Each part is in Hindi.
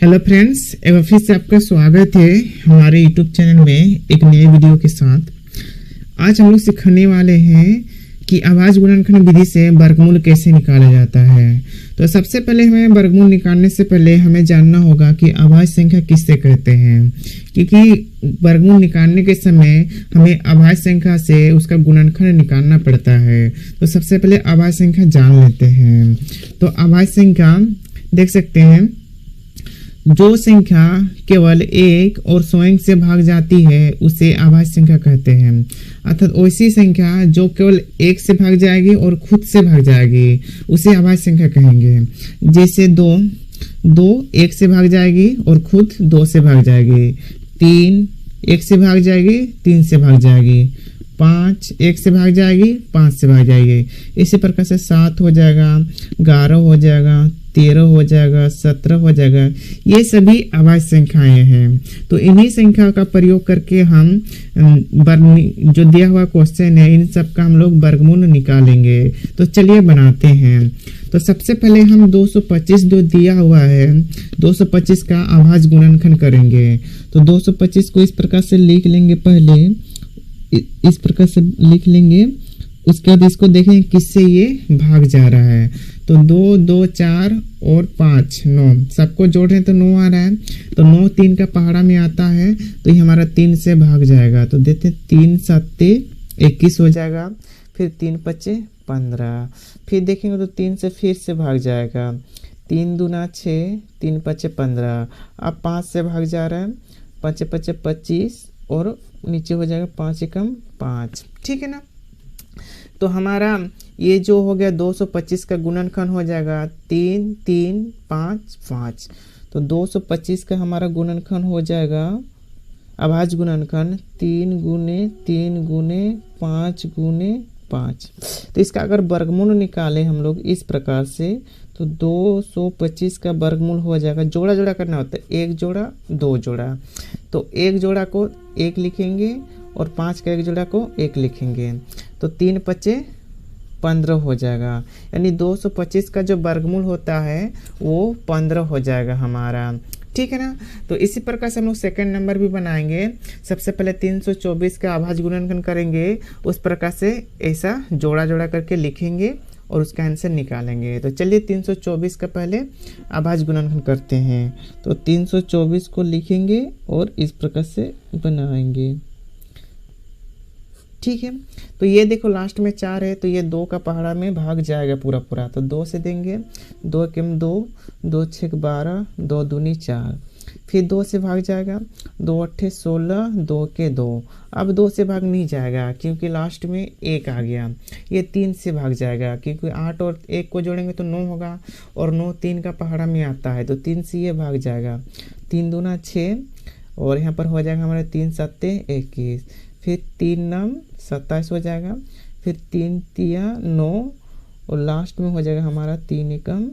हेलो फ्रेंड्स, एक बार फिर से आपका स्वागत है हमारे यूट्यूब चैनल में एक नए वीडियो के साथ। आज हम लोग सीखने वाले हैं कि आभाज्य गुणनखंड विधि से वर्गमूल कैसे निकाला जाता है। तो सबसे पहले हमें वर्गमूल निकालने से पहले हमें जानना होगा कि अभाज्य संख्या किससे कहते हैं, क्योंकि वर्गमूल निकालने के समय हमें अभाज्य संख्या से उसका गुणनखंड निकालना पड़ता है। तो सबसे पहले अभाज्य संख्या जान लेते हैं। तो अभाज्य संख्या देख सकते हैं, जो संख्या केवल एक और स्वयं से भाग जाती है उसे अभाज्य संख्या कहते हैं। अर्थात वैसी संख्या जो केवल एक से भाग जाएगी और खुद से भाग जाएगी उसे अभाज्य संख्या कहेंगे। जैसे दो एक से भाग जाएगी और खुद दो से भाग जाएगी। 3 एक से भाग जाएगी, 3 से भाग जाएगी। 5 एक से भाग जाएगी, 5 से भाग जाएगी। इसी प्रकार से 7 हो जाएगा, 11 हो जाएगा, 13 हो जाएगा, 17 हो जाएगा। ये सभी अभाज्य संख्याएं हैं। तो इन्हीं संख्या का प्रयोग करके हम जो दिया हुआ क्वेश्चन है इन सब का हम लोग वर्गमूल निकालेंगे। तो चलिए बनाते हैं। तो सबसे पहले हम 225 जो दिया हुआ है 225 का अभाज्य गुणनखंड करेंगे। तो 225 को इस प्रकार से लिख लेंगे, पहले इस प्रकार से लिख लेंगे। उसके बाद इसको देखें किससे ये भाग जा रहा है। तो 2 2 4 और 5 9 सबको जोड़ रहे हैं तो 9 आ रहा है। तो 9 3 का पहाड़ा में आता है तो ये हमारा 3 से भाग जाएगा। तो देते 3 7 21 हो जाएगा। फिर 3 5 15। फिर देखेंगे तो 3 से फिर से भाग जाएगा। 3 दूना 6, 3 5 15। अब 5 से भाग जा रहा है। 5 5 25 और नीचे हो जाएगा 5 एकम 5। ठीक है ना। तो हमारा ये जो हो गया 225 का गुणनखंड हो जाएगा 3 3 5 5। तो 225 का हमारा गुणनखंड हो जाएगा अभाज्य गुणनखंड 3 गुने 3 गुने 5 गुने 5। तो इसका अगर वर्गमूल निकालें हम लोग इस प्रकार से तो 225 का वर्गमूल हो जाएगा। जोड़ा जोड़ा करना होता है, एक जोड़ा 2 जोड़ा। तो एक जोड़ा को 1 लिखेंगे और 5 का एक जोड़ा को 1 लिखेंगे। तो 3 5 15 हो जाएगा। यानी 225 का जो वर्गमूल होता है वो 15 हो जाएगा हमारा। ठीक है ना। तो इसी प्रकार से हम लोग सेकंड नंबर भी बनाएंगे। सबसे पहले 324 का अभाज्य गुणनखंड करेंगे, उस प्रकार से ऐसा जोड़ा जोड़ा करके लिखेंगे और उसका आंसर निकालेंगे। तो चलिए 324 का पहले अभाज्य गुणनखंड करते हैं। तो 324 को लिखेंगे और इस प्रकार से बनाएंगे। ठीक है। तो ये देखो लास्ट में 4 है तो ये 2 का पहाड़ा में भाग जाएगा पूरा पूरा। तो 2 से देंगे, 2 एकम 2, 2 6 12, 2 दूनी 4। फिर 2 से भाग जाएगा, 2 8 16, 2 के 2। अब 2 से भाग नहीं जाएगा क्योंकि लास्ट में 1 आ गया। ये 3 से भाग जाएगा क्योंकि 8 और 1 को जोड़ेंगे तो 9 होगा और 9 3 का पहाड़ा में आता है तो 3 से ये भाग जाएगा। 3 दूना 6 और यहाँ पर हो जाएगा हमारे 3 7 21। फिर 3 9 27 हो जाएगा। फिर 3 तिया 9 और लास्ट में हो जाएगा हमारा 3 एकम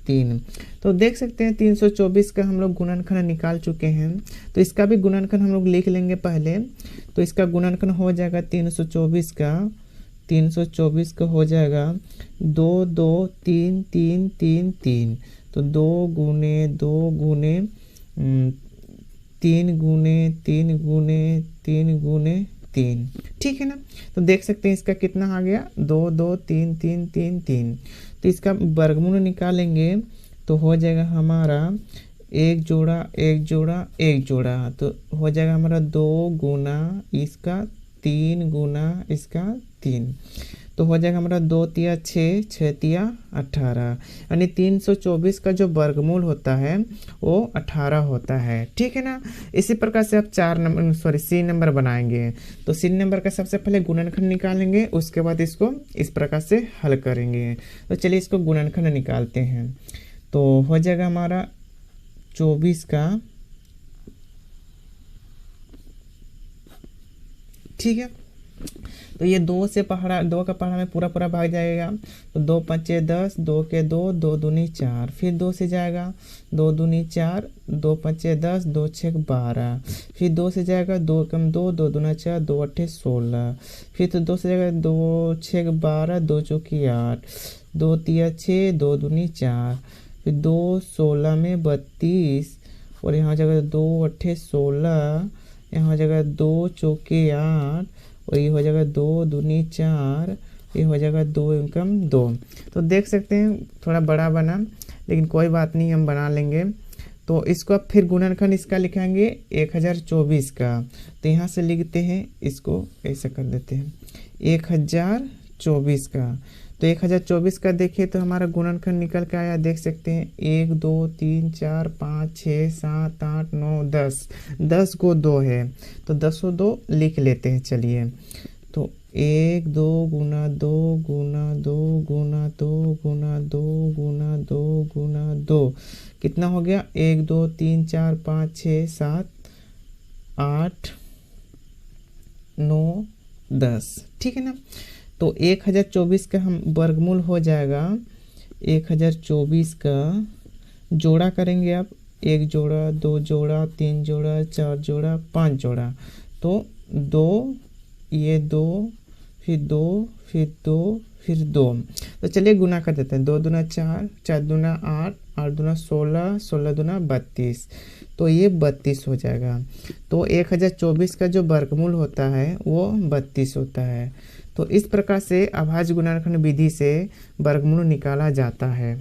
3। तो देख सकते हैं 324 का हम लोग गुणनखंड निकाल चुके हैं। तो इसका भी गुणनखंड हम लोग लिख लेंगे पहले। तो इसका गुणनखंड हो जाएगा 324 का हो जाएगा 2 2 3 3 3 3। तो 2 गुने 2 गुने 3 गुने 3 गुने 3 गुने 3। ठीक है ना। तो देख सकते हैं इसका कितना आ गया 2 2 3 3 3 3। तो इसका वर्गमूल निकालेंगे तो हो जाएगा हमारा 1 जोड़ा 1 जोड़ा 1 जोड़ा। तो हो जाएगा हमारा 2 गुना इसका 3 गुना इसका 3। तो हो जाएगा हमारा 2 तिया 6, 6 तिया 18। यानी 324 का जो वर्गमूल होता है वो 18 होता है। ठीक है ना। इसी प्रकार से आप सी नंबर बनाएंगे। तो सी नंबर का सबसे पहले गुणनखंड निकालेंगे, उसके बाद इसको इस प्रकार से हल करेंगे। तो चलिए इसको गुणनखंड निकालते हैं। तो हो जाएगा हमारा 24 का, ठीक है। तो ये 2 का पहाड़ा में पूरा पूरा भाग जाएगा। तो 2 5 10, 2 के 2, 2 दूनी 4। फिर 2 से जाएगा, 2 दूनी 4, 2 5 10, 2 6 12। फिर 2 से जाएगा, 2 कम 2, 2 दूना 4, 2 8 16। फिर तो 2 से जाएगा, 2 6 12, 2 चौकी 8, 2 तिया 6, 2 दूनी 4। फिर 2 16 में 32 और यहाँ हो जाएगा 2 अट्ठे 16, यहाँ हो जाएगा 2 चौके 8, और ये हो जाएगा 2 दूनी 4, ये हो जाएगा 2 एकम 2। तो देख सकते हैं थोड़ा बड़ा बना, लेकिन कोई बात नहीं, हम बना लेंगे। तो इसको अब फिर गुणनखंड इसका लिखेंगे 1024 का। तो यहाँ से लिखते हैं, इसको ऐसा कर देते हैं 1024 का। तो 1024 का देखिए तो हमारा गुणनखंड निकल के आया, देख सकते हैं 1 2 3 4 5 6 7 8 9 10, 10 को 2 है, तो 10 को 2 लिख लेते हैं। चलिए, तो 1 2 गुना 2 गुना 2 गुना 2 गुना 2 गुना 2 गुना 2 कितना हो गया? 1 2 3 4 5 6 7 8 9 10, ठीक है ना। तो 1024 का हम वर्गमूल हो जाएगा, 1024 का जोड़ा करेंगे आप, 1 जोड़ा 2 जोड़ा 3 जोड़ा 4 जोड़ा 5 जोड़ा, तो 2, ये 2, फिर 2, फिर 2, फिर 2। तो चलिए गुना कर देते हैं, 2 दूना 4, 4 दूना 8, 8 दूना 16, 16 दूना 32, तो ये 32 हो जाएगा। तो 1024 का जो वर्गमूल होता है वो 32 होता है। तो इस प्रकार से अभाज्य गुणनखंड विधि से वर्गमूल निकाला जाता है।